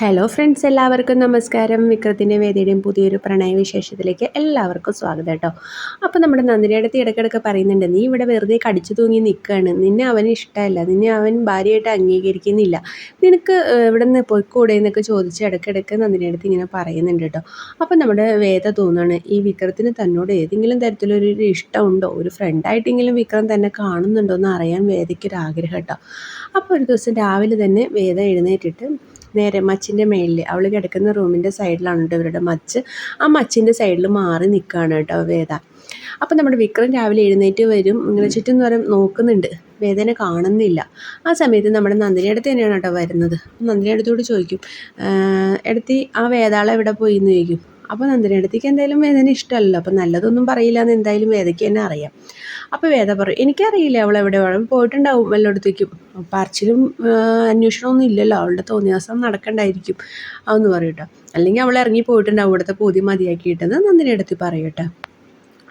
Hello friends, എല്ലാവർക്കും നമസ്കാരം. വിക്രത്തിൻ്റെ വേദിയുടെയും പുതിയൊരു പ്രണയവിശേഷത്തിലേക്ക് എല്ലാവർക്കും സ്വാഗതം കേട്ടോ. അപ്പോൾ നമ്മുടെ നന്ദിനിയടുത്ത് ഇടയ്ക്കിടയ്ക്ക് പറയുന്നുണ്ട്, നീ ഇവിടെ വെറുതെ കടിച്ചു തൂങ്ങി നിൽക്കുകയാണ്, നിന്നെ അവന് ഇഷ്ടമല്ല, നിന്നെ അവൻ ഭാര്യയായിട്ട് അംഗീകരിക്കുന്നില്ല, നിനക്ക് ഇവിടെ നിന്ന് പോയിക്കൂടെ എന്നൊക്കെ ചോദിച്ച് ഇടയ്ക്കിടയ്ക്ക് നന്ദിനിയടുത്ത് ഇങ്ങനെ പറയുന്നുണ്ട് കേട്ടോ. അപ്പോൾ നമ്മുടെ വേദ തോന്നുകയാണ്, ഈ വിക്രത്തിന് തന്നോട് ഏതെങ്കിലും തരത്തിലൊരു ഇഷ്ടമുണ്ടോ, ഒരു ഫ്രണ്ടായിട്ടെങ്കിലും വിക്രം തന്നെ കാണുന്നുണ്ടോ എന്ന് അറിയാൻ വേദയ്ക്കൊരാഗ്രഹം കേട്ടോ. അപ്പോൾ ഒരു ദിവസം രാവിലെ തന്നെ വേദ എഴുന്നേറ്റിട്ട് നേരെ മച്ചിൻ്റെ മേളിൽ, അവൾ കിടക്കുന്ന റൂമിൻ്റെ സൈഡിലാണ് കേട്ടോ ഇവരുടെ മച്ച്. ആ മച്ചിൻ്റെ സൈഡിൽ മാറി നിൽക്കുകയാണ് കേട്ടോ വേദ. അപ്പം നമ്മുടെ വിക്രം രാവിലെ എഴുന്നേറ്റ് വരും, ഇങ്ങനെ ചുറ്റും നേരം നോക്കുന്നുണ്ട്, വേദന കാണുന്നില്ല. ആ സമയത്ത് നമ്മുടെ നന്ദിനി അടുത്ത് തന്നെയാണ് കേട്ടോ വരുന്നത്. നന്ദിനി അടുത്തോട് ചോദിക്കും, എടുത്തി ആ വേദാളം എവിടെ പോയി എന്ന് ചോദിക്കും. അപ്പോൾ നന്ദിനി അടുത്തേക്ക് എന്തായാലും വേദന ഇഷ്ടമല്ലല്ലോ, അപ്പം നല്ലതൊന്നും പറയില്ല എന്ന് എന്തായാലും വേദയ്ക്ക് തന്നെ അറിയാം. അപ്പോൾ വേദ പറയും, എനിക്കറിയില്ല അവൾ എവിടെ പോയിട്ടുണ്ടാവും വല്ലയിടത്തേക്കും, പറച്ചിലും അന്വേഷണമൊന്നും ഇല്ലല്ലോ, അവളുടെ തോന്നിയാസം നടക്കണ്ടായിരിക്കും അതൊന്ന് പറയും കേട്ടോ. അല്ലെങ്കിൽ അവൾ ഇറങ്ങി പോയിട്ടുണ്ടാവും ഇവിടുത്തെ പൂതി മതിയാക്കിയിട്ടെന്ന് നന്ദിനി അടുത്ത് പറയും കേട്ടോ.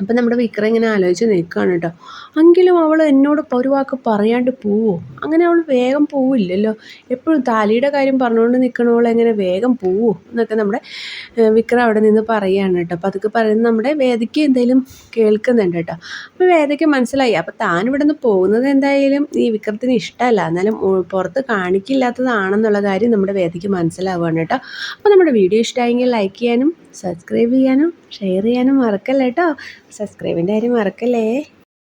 അപ്പം നമ്മുടെ വിക്രം ഇങ്ങനെ ആലോചിച്ച് നിൽക്കുകയാണ് കേട്ടോ. എങ്കിലും അവൾ എന്നോട് ഒരു വാക്ക് പറയാണ്ട് പോവോ? അങ്ങനെ അവൾ വേഗം പോവില്ലല്ലോ, എപ്പോഴും താലിയുടെ കാര്യം പറഞ്ഞുകൊണ്ട് നിൽക്കണവൾ എങ്ങനെ വേഗം പോവോ എന്നൊക്കെ നമ്മുടെ വിക്രം അവിടെ നിന്ന് പറയുകയാണ് കേട്ടോ. അപ്പോൾ അതൊക്കെ പറയുന്നത് നമ്മുടെ വേദയ്ക്ക് എന്തായാലും കേൾക്കുന്നുണ്ട് കേട്ടോ. അപ്പോൾ വേദയ്ക്ക് മനസ്സിലായി, അപ്പോൾ താൻ ഇവിടെ നിന്ന് പോകുന്നത് എന്തായാലും ഈ വിക്രത്തിന് ഇഷ്ടമല്ല, എന്നാലും പുറത്ത് കാണിക്കില്ലാത്തതാണെന്നുള്ള കാര്യം നമ്മുടെ വേദയ്ക്ക് മനസ്സിലാവുകയാണ് കേട്ടോ. അപ്പോൾ നമ്മുടെ വീഡിയോ ഇഷ്ടമായെങ്കിൽ ലൈക്ക് ചെയ്യാനും സബ്സ്ക്രൈബ് ചെയ്യാനും ഷെയർ ചെയ്യാനും മറക്കല്ലേ കേട്ടോ. സബ്സ്ക്രൈബിൻ്റെ കാര്യം മറക്കല്ലേ.